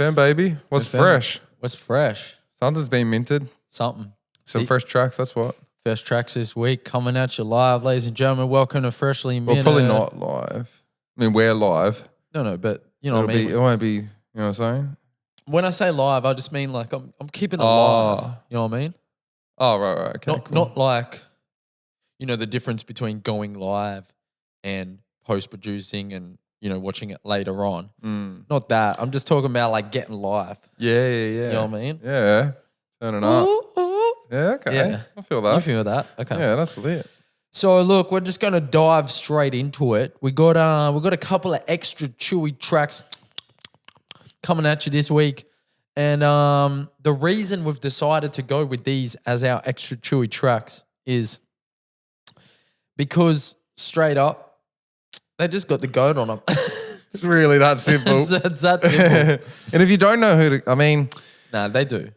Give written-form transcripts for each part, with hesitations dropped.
FM, baby. What's FM. fresh? What's fresh? Something's been minted. Something. Some fresh tracks, that's what. First tracks this week coming at you live, ladies and gentlemen. Welcome to Freshly Well, Minted. probably not live. I mean, we're live. No, but you know what I mean. It won't be, you know what I'm saying? When I say live, I just mean like I'm keeping it live. You know what I mean? Oh, right. Okay, Not like, you know, the difference between going live and post-producing and, you know, watching it later on. Not that. I'm just talking about like getting live. Yeah. You know what I mean? Yeah. Turning up. Yeah, okay. Yeah. I feel that. You feel that? Okay. Yeah, that's lit. So look, we're just gonna dive straight into it. We got a couple of extra chewy tracks coming at you this week, and the reason we've decided to go with these as our extra chewy tracks is because straight up, they just got the goat on them. It's really that simple. it's that simple. And if you don't know who to, I mean, Nah, they do.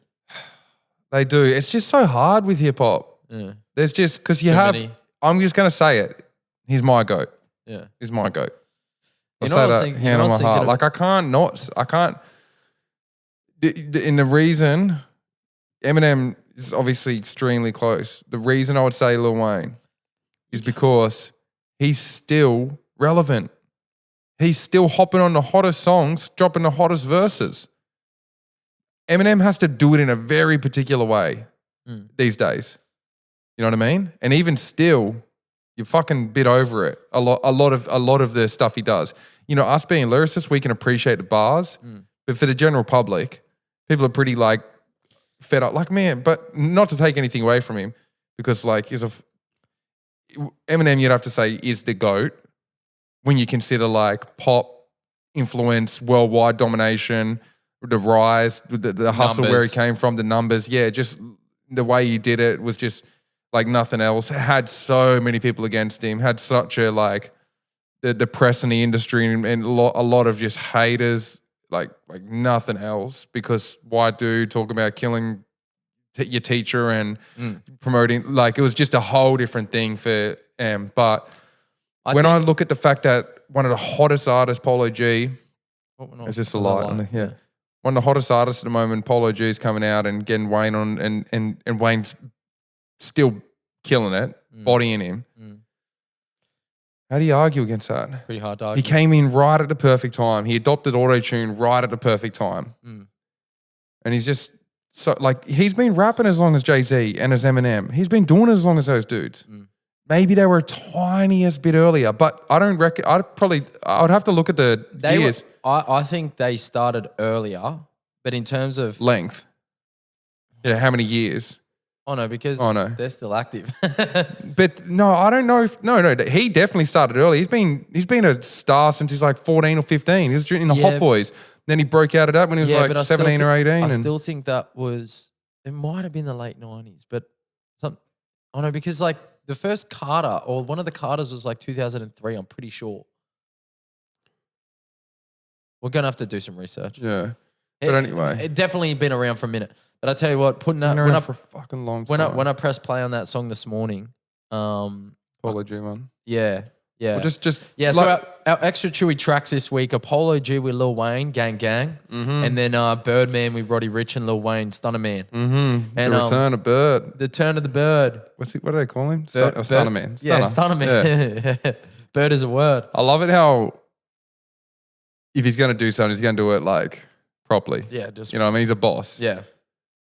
they do. It's just so hard with hip hop. Yeah. There's just because you Too have. many. I'm just gonna say it. He's my goat. Yeah. He's my goat. I'll You know say what I was that thinking- hand you know on what I my was thinking heart. of- Like I can't. In the reason, Eminem is obviously extremely close. The reason I would say Lil Wayne is because he's still relevant. He's still hopping on the hottest songs, dropping the hottest verses. Eminem has to do it in a very particular way these days. You know what I mean? And even still, you're fucking bit over it. A lot of the stuff he does. You know, us being lyricists, we can appreciate the bars, but for the general public, people are pretty like fed up. Like, man, but not to take anything away from him, because like Eminem, you'd have to say is the GOAT when you consider like pop influence, worldwide domination, the rise, the hustle where he came from, the numbers. Yeah, just the way he did it was just like nothing else. Had so many people against him, had such a like the press in the industry and a lot of just haters, like nothing else, because white dude talking about killing your teacher and promoting, like it was just a whole different thing for M. But I look at the fact that one of the hottest artists, Polo G, is just a lot. Yeah. One of the hottest artists at the moment, Polo G, is coming out and getting Wayne on, and Wayne's still killing it, bodying him. How do you argue against that? Pretty hard to argue. He came in right at the perfect time. He adopted auto-tune right at the perfect time. And he's just so like, he's been rapping as long as Jay-Z and as Eminem. He's been doing it as long as those dudes. Maybe they were a tiniest bit earlier, but I don't reckon. I would have to look at the years. I think they started earlier, but in terms of Length. Yeah, how many years? Oh no, because they're still active. But no, I don't know if no. He definitely started early. He's been a star since he's like 14 or 15. He was in the Hot Boys. Then he broke out of that when he was like 17 or 18. I still think that it might have been the late 90s, but because like the first Carter or one of the Carters was like 2003. I'm pretty sure. We're gonna have to do some research. Yeah, but anyway, it definitely been around for a minute. But I tell you what, putting that for a fucking long time. When I pressed play on that song this morning, Polo G, man. Yeah. Well, just yeah. So our extra chewy tracks this week are Polo G with Lil Wayne, Gang, and then Birdman with Roddy Ricch and Lil Wayne, STUNNAMAN. And the return of Bird. The turn of the bird. What do they call him? STUNNAMAN. Yeah, STUNNAMAN. Yeah. Bird is a word. I love it how if he's going to do something, he's going to do it like properly. Yeah, just you know what I mean? He's a boss. Yeah.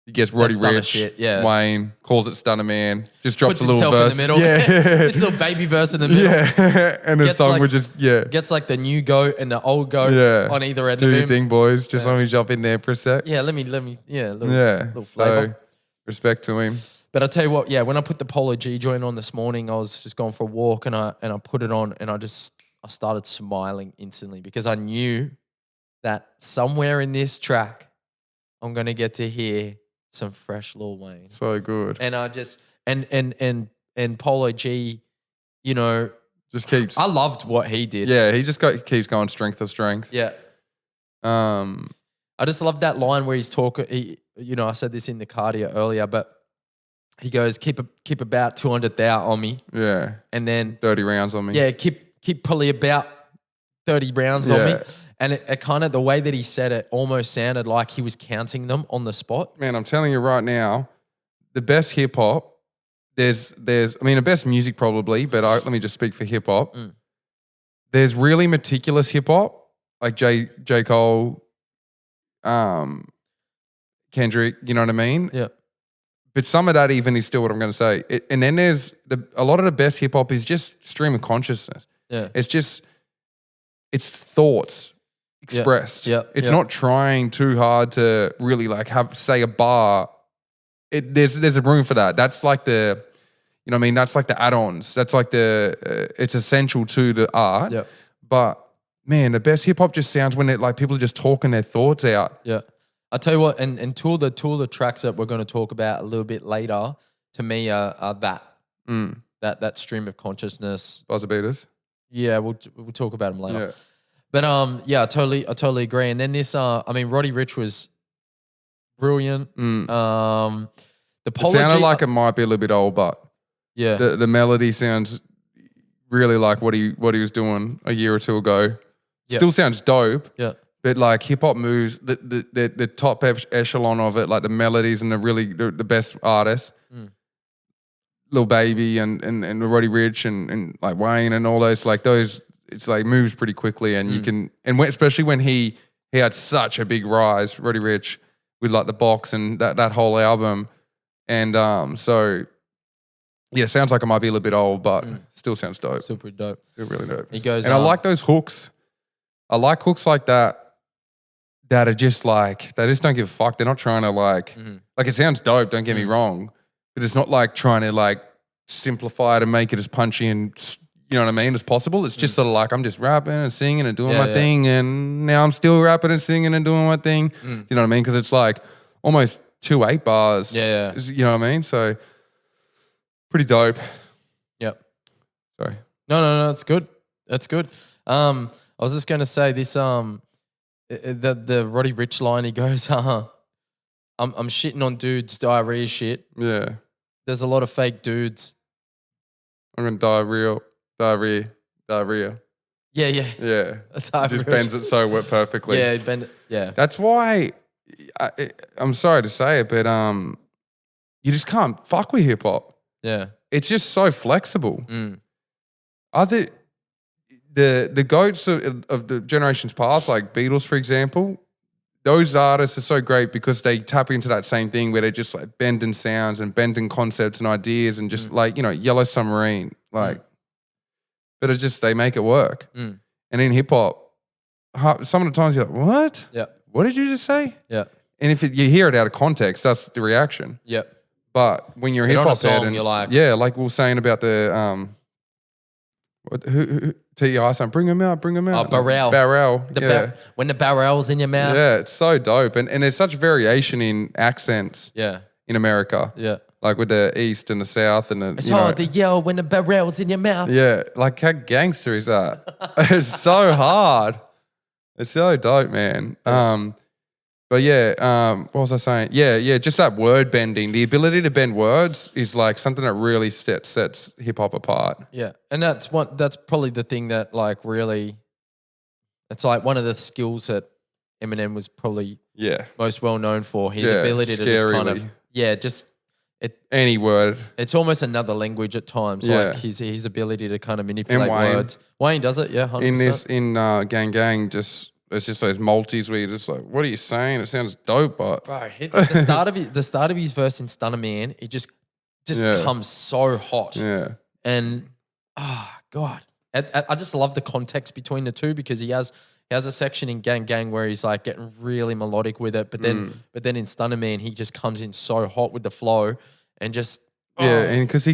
He gets Roddy Ricch, Wayne, calls it STUNNAMAN, just drops a little verse. In the middle. Yeah. It's a little baby verse in the middle. Yeah. And the song would just, Gets like the new goat and the old goat on either end of him. Do your thing, boys. Just let me jump in there for a sec. Yeah, let me, little flavor. So, respect to him. But I tell you what, when I put the Polo G joint on this morning, I was just going for a walk and I put it on and I started smiling instantly because I knew that somewhere in this track, I'm going to get to hear some fresh Lil Wayne. So good. And I just and Polo G, you know, just keeps. I loved what he did. Yeah, he just keeps going strength to strength. Yeah. I just love that line where he's talking. I said this in the cardio earlier, but he goes, keep about 200,000 on me. Yeah. And then 30 rounds on me. Yeah, keep probably about 30 rounds on me. And it kind of, the way that he said it almost sounded like he was counting them on the spot. Man, I'm telling you right now, the best hip hop, there's I mean, the best music probably, but let me just speak for hip hop. There's really meticulous hip hop, like J. Cole, Kendrick, you know what I mean? Yeah. But some of that even is still what I'm going to say. And then there's a lot of the best hip hop is just stream of consciousness. Yeah. It's thoughts expressed. Yeah. It's not trying too hard to really like say a bar. There's a room for that. That's like the, you know what I mean? That's like the add-ons. That's like it's essential to the art. Yeah. But man, the best hip hop just sounds when people are just talking their thoughts out. Yeah. I'll tell you what, and two of the tracks that we're going to talk about a little bit later, to me are that stream of consciousness. Buzzer beaters. Yeah, we'll talk about them later. Yeah. But yeah, I totally agree. And then this, I mean, Roddy Ricch was brilliant. The Polo it sounded G, like it might be a little bit old, but yeah, the melody sounds really like what he was doing a year or two ago. Still sounds dope. Yeah. But like hip hop moves, the top echelon of it, like the melodies and the best artists, Lil Baby and Roddy Ricch and like Wayne and all those, like those, it's like moves pretty quickly, and you can, and especially when he had such a big rise, Roddy Ricch, with like the box and that whole album, and so yeah, sounds like it might be a little bit old, but still sounds dope. Still pretty dope. Still really dope. He goes, and I like those hooks. I like hooks like that are just like, they just don't give a fuck. They're not trying to like it sounds dope, don't get me wrong, but it's not like trying to like simplify it and make it as punchy and, you know what I mean, as possible. It's just sort of like, I'm just rapping and singing and doing my thing, and now I'm still rapping and singing and doing my thing. You know what I mean? Because it's like almost 2 8 bars. Yeah. You know what I mean? So pretty dope. Yep. Sorry. No, it's good. That's good. I was just gonna say this. The Roddy Ricch line. He goes, I'm shitting on dudes' diarrhea shit. Yeah. There's a lot of fake dudes. I'm gonna diarrhea. Yeah. Yeah. Diarrhea Just bends it so perfectly. Yeah, bend it. Yeah. That's why I'm sorry to say it, but you just can't fuck with hip hop. Yeah. It's just so flexible. Other the goats of the generations past, like Beatles, for example, those artists are so great because they tap into that same thing where they're just like bending sounds and bending concepts and ideas and just like, you know, Yellow Submarine, like, but it just, they make it work. And in hip hop, some of the times you're like, what? Yeah. What did you just say? Yeah. And if you hear it out of context, that's the reaction. Yep. But when you're a hip hop head, and you're like, yeah, like we were saying about the who T.I. saying, bring him out. Oh, Barrel. When the barrel's in your mouth. Yeah, it's so dope. And there's such variation in accents in America. Yeah. Like with the East and the South and the, it's hard to yell when the barrel's in your mouth. Yeah, like how gangster is that? It's so hard. It's so dope, man. But yeah, what was I saying? Yeah, just that word bending. The ability to bend words is like something that really sets hip hop apart. Yeah, and that's probably the thing that like really, it's like one of the skills that Eminem was probably most well known for. His ability to just kind of any word. It's almost another language at times. Like his ability to kind of manipulate words. Wayne does it, 100%. In Gang, it's just those multis where you're just like, what are you saying? It sounds dope, but bro, the start of his verse in STUNNAMAN, it just comes so hot. Yeah. And God. I just love the context between the two, because he has a section in Gang where he's like getting really melodic with it, but then in STUNNAMAN he just comes in so hot with the flow and just and because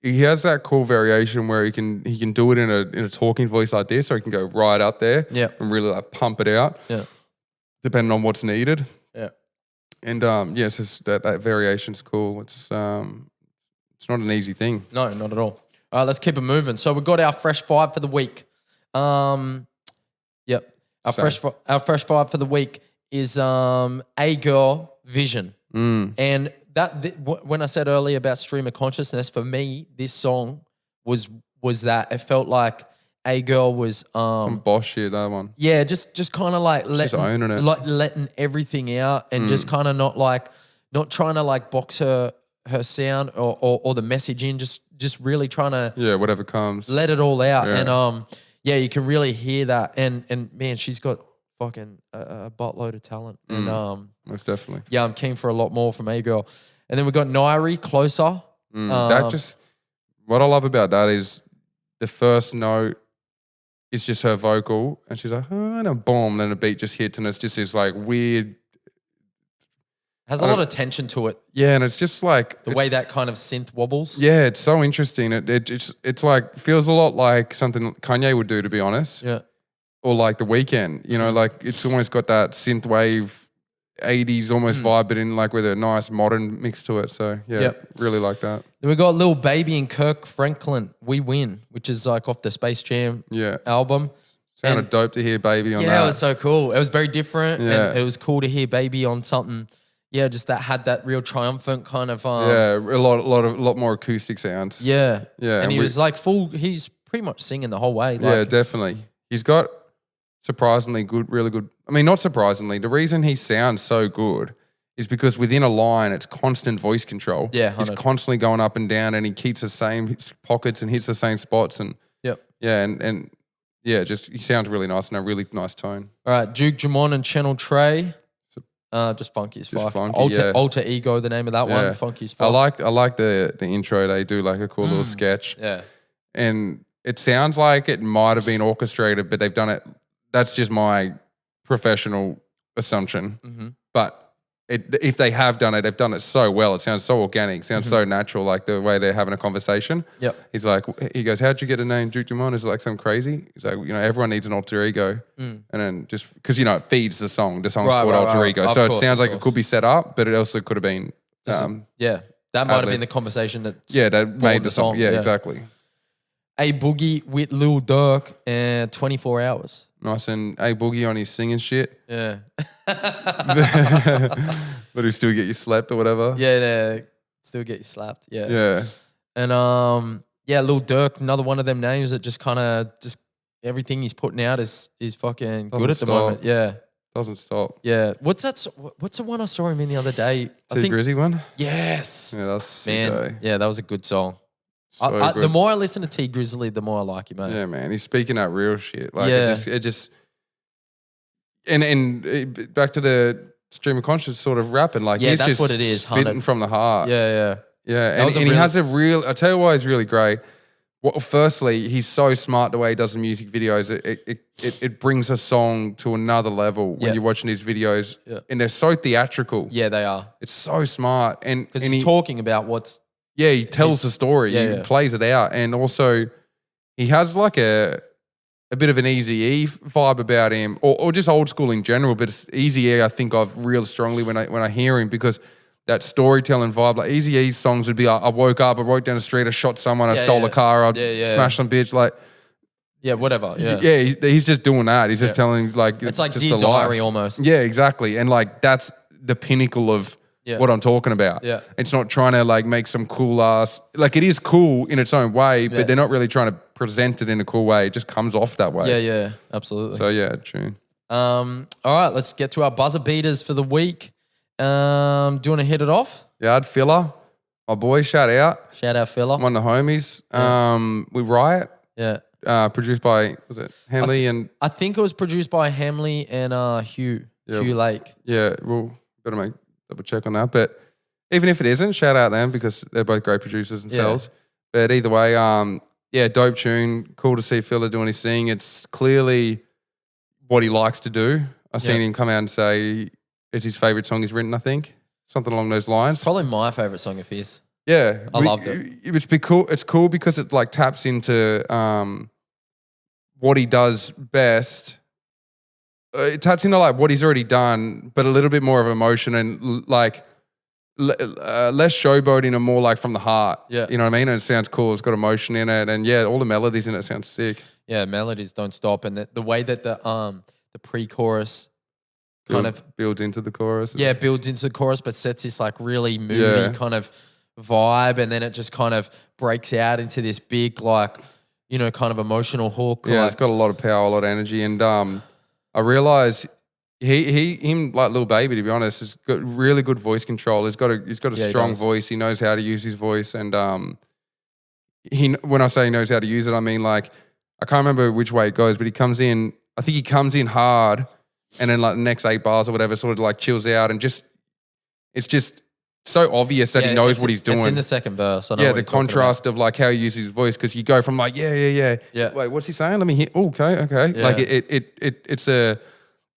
he has that cool variation where he can do it in a talking voice like this, or he can go right up there and really like pump it out depending on what's needed. Yeah. And it's just that variation's cool. It's not an easy thing. No, not at all. All right, let's keep it moving. So we've got our fresh five for the week. Our fresh five for the week is A Girl Vision. And when I said earlier about stream of consciousness, for me, this song was that. It felt like A Girl was some boss shit, that one. yeah, just kind of like owning it. letting everything out and just kind of not trying to like box her sound or the message in, just really trying to whatever comes, let it all out. And yeah, you can really hear that. And man, she's got fucking a buttload of talent. And most definitely. Yeah, I'm keen for a lot more from A Girl. And then we got Nairi, Closer. That just, what I love about that is the first note is just her vocal, and she's like, oh, and a boom, then the beat just hits, and it's just this like weird. Has a lot of tension to it. Yeah, and it's just like the way that kind of synth wobbles. Yeah, it's so interesting. It's like feels a lot like something Kanye would do, to be honest. Yeah. Or like The Weeknd, you know, like it's almost got that synth wave 80s almost vibe, but in like with a nice modern mix to it. So yeah, really like that. Then we got Lil Baby and Kirk Franklin, We Win, which is like off the Space Jam album. Sounded dope to hear Baby on that. Yeah, it was so cool. It was very different. Yeah. And it was cool to hear Baby on something, just that had that real triumphant kind of a lot more acoustic sounds. Yeah. Yeah. And he was like he's pretty much singing the whole way. Like, yeah, definitely. He's got surprisingly good, really good. I mean, not surprisingly, the reason he sounds so good is because within a line, it's constant voice control. Yeah, he's constantly going up and down, and he keeps the same pockets and hits the same spots, and just he sounds really nice and a really nice tone. All right, Duke Jamon and Channel Trey, just funky as fuck. Alter Ego, the name of that one, funky as fuck. I like the intro. They do like a cool little sketch. Yeah, and it sounds like it might have been orchestrated, but they've done it. That's just my professional assumption. But if they have done it, they've done it so well. It sounds so organic. It sounds so natural, like the way they're having a conversation. Yep. He goes, how'd you get a name Duke Jamon? Is it like something crazy? He's like, everyone needs an alter ego. And then just, because, it feeds the song. The song's called Alter Ego. So it sounds like it could be set up, but it also could have been. That might have been the conversation that made the song. Yeah, exactly. A Boogie with Lil Durk and 24 Hours. Nice, and A Boogie on his singing shit. Yeah. But he still get you slapped or whatever. Yeah, still get you slapped. Yeah. Yeah. And Lil Durk, another one of them names that just kind of everything he's putting out is fucking good at the moment. Yeah. Doesn't stop. Yeah. What's the one I saw him in the other day? T Grizzy one? Yes. Yeah, that's man. Yeah, that was a good song. So the more I listen to T Grizzly, the more I like him, mate. Yeah, man. He's speaking that real shit. Like it just and back to the stream of conscious sort of rapping. Like he's that's just what it is. Spitting from the heart. Yeah. And he has a real. I tell you why he's really great. Well, firstly, he's so smart the way he does the music videos. It brings a song to another level when you're watching these videos, and they're so theatrical. Yeah, they are. It's so smart, and because he's talking about what's. Yeah, he tells the story. He plays it out. And also, he has like a bit of an Eazy-E vibe about him, or just old school in general, but it's Eazy-E I think of real strongly when I hear him, because that storytelling vibe, like Eazy-E's songs would be like, I woke up, I walked down the street, I shot someone, I stole a car, I smashed some bitch, like... Yeah, whatever, he's just doing that. He's just telling like... It's like just Dear Diary almost. Yeah, exactly. And like that's the pinnacle of... what I'm talking about. Yeah. It's not trying to like make some cool ass, like it is cool in its own way, but they're not really trying to present it in a cool way. It just comes off that way. Yeah, absolutely. So yeah, tune. All right, let's get to our buzzer beaters for the week. Do you want to hit it off? Yeah, I'd Filler. My boy, shout out. Shout out Filler. One of the homies. With Riot. Yeah. Produced by, was it Hamley and... I think it was produced by Hamley and Hugh Lake. Yeah, we'll better double check on that. But even if it isn't, shout out them because they're both great producers themselves. Yeah. But either way, dope tune. Cool to see Filler doing his thing. It's clearly what he likes to do. I've seen him come out and say it's his favourite song he's written, I think. Something along those lines. Probably my favourite song of his. Yeah. I loved it. It's cool because it like taps into what he does best. It taps into like what he's already done, but a little bit more of emotion and like less showboating and more like from the heart. Yeah. You know what I mean? And it sounds cool. It's got emotion in it. And all the melodies in it sound sick. Yeah, melodies don't stop. And the way that the pre-chorus kind of builds into the chorus. Yeah, builds into the chorus, but sets this like really moody kind of vibe. And then it just kind of breaks out into this big like, you know, kind of emotional hook. Yeah, like, it's got a lot of power, a lot of energy, and I realize him like Lil Baby, to be honest, has got really good voice control. He's got a strong voice. He knows how to use his voice, and when I say he knows how to use it, I mean like I can't remember which way it goes, but he comes in. I think he comes in hard, and then like the next 8 bars or whatever, sort of like chills out, and it's just so obvious that he knows what he's doing. It's in the second verse. I know yeah, the contrast of like how he uses his voice, because you go from like yeah. Wait, what's he saying? Let me hear. Oh, okay. Yeah. Like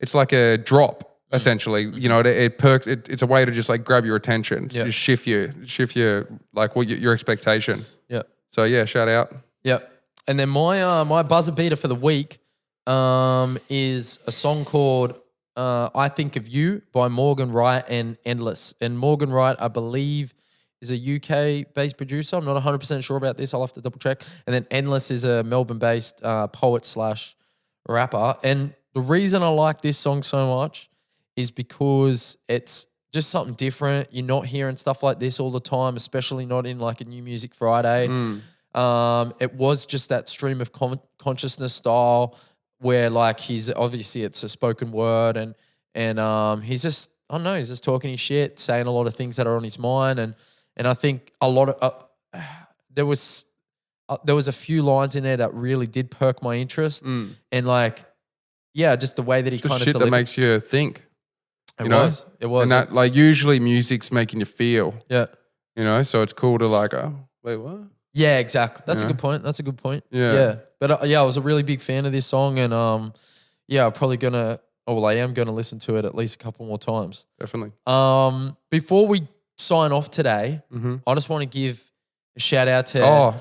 it's like a drop essentially. You know, it perks. It's a way to just like grab your attention, just shift your like what your expectation. Yeah. So yeah, shout out. Yep. And then my buzzer beater for the week is a song called I Think of You by Morgan Wright and Endless. And Morgan Wright, I believe, is a UK-based producer. I'm not 100% sure about this. I'll have to double check. And then Endless is a Melbourne-based poet/rapper. And the reason I like this song so much is because it's just something different. You're not hearing stuff like this all the time, especially not in like a New Music Friday. It was just that stream of consciousness style where like it's a spoken word and he's just, I don't know, he's just talking his shit, saying a lot of things that are on his mind. And I think a lot of, there was a few lines in there that really did perk my interest. And like, yeah, just the way that he kind of shit that makes you think. It was. And that like usually music's making you feel. Yeah. You know, so it's cool to like, oh, wait, what? Yeah, exactly. That's a good point. Yeah. But I was a really big fan of this song, and I'm probably I am gonna listen to it at least a couple more times. Definitely. Before we sign off today, I just want to give a shout out to our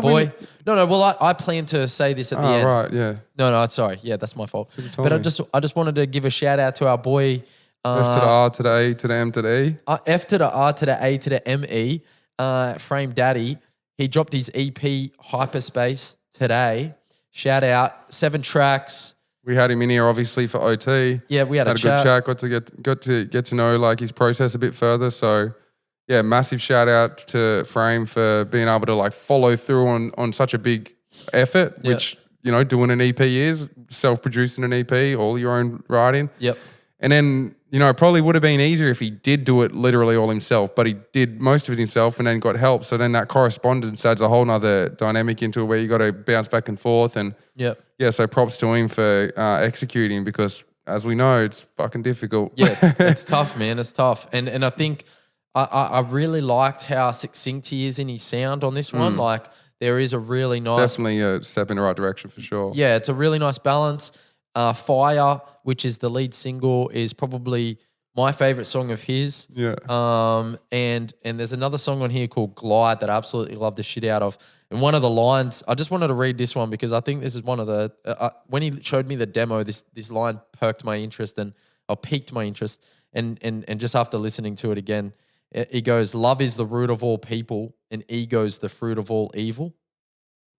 boy. I plan to say this at the end. Right, yeah. No, sorry. Yeah, that's my fault. But I just wanted to give a shout out to our boy. F to the R to the A to the M to the E. F to the R to the A to the M-E. Frame Daddy. He dropped his EP Hyperspace today. Shout out, 7 tracks. We had him in here obviously for OT. Yeah, we had a good chat. Got to get to know like his process a bit further. So yeah, massive shout out to Frame for being able to like follow through on such a big effort, which you know, doing an EP is, self-producing an EP, all your own writing. Yep. And then, you know, it probably would have been easier if he did do it literally all himself, but he did most of it himself and then got help. So then that correspondence adds a whole nother dynamic into it where you got to bounce back and forth. And yeah, so props to him for executing, because as we know, it's fucking difficult. Yeah, it's tough, man. It's tough. And I think I really liked how succinct he is in his sound on this one. Like there is a really nice... Definitely a step in the right direction for sure. Yeah, it's a really nice balance. Fire, which is the lead single, is probably my favorite song of his. Yeah. And there's another song on here called Glide that I absolutely love the shit out of. And one of the lines, I just wanted to read this one because I think this is one of the when he showed me the demo, this line piqued my interest or piqued my interest. And just after listening to it again, he goes, "Love is the root of all people, and ego's the fruit of all evil."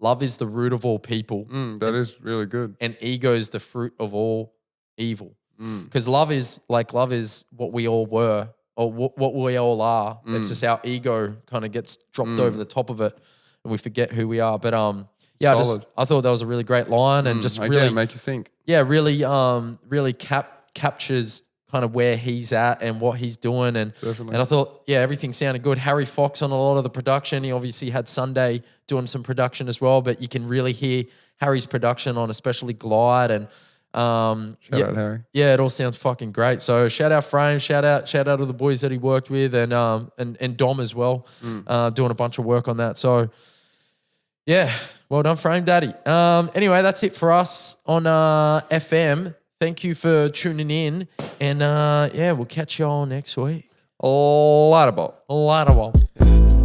Love is the root of all people. That is really good. And ego is the fruit of all evil. Because love is what we all were, or what we all are. It's just our ego kind of gets dropped over the top of it and we forget who we are. But I thought that was a really great line and just really make you think. Yeah, really captures kind of where he's at and what he's doing. And I thought, everything sounded good. Harry Fox on a lot of the production. He obviously had Sunday doing some production as well, but you can really hear Harry's production on especially Glide and shout out Harry. Yeah, it all sounds fucking great. So shout out Frame, shout out to the boys that he worked with and Dom as well, doing a bunch of work on that. So yeah, well done, Frame Daddy. Anyway, that's it for us on FM. Thank you for tuning in, and we'll catch y'all next week. A lot of ball.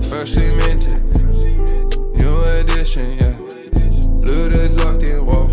Freshly minted, new edition, yeah. LOOTRS locked in, whoa.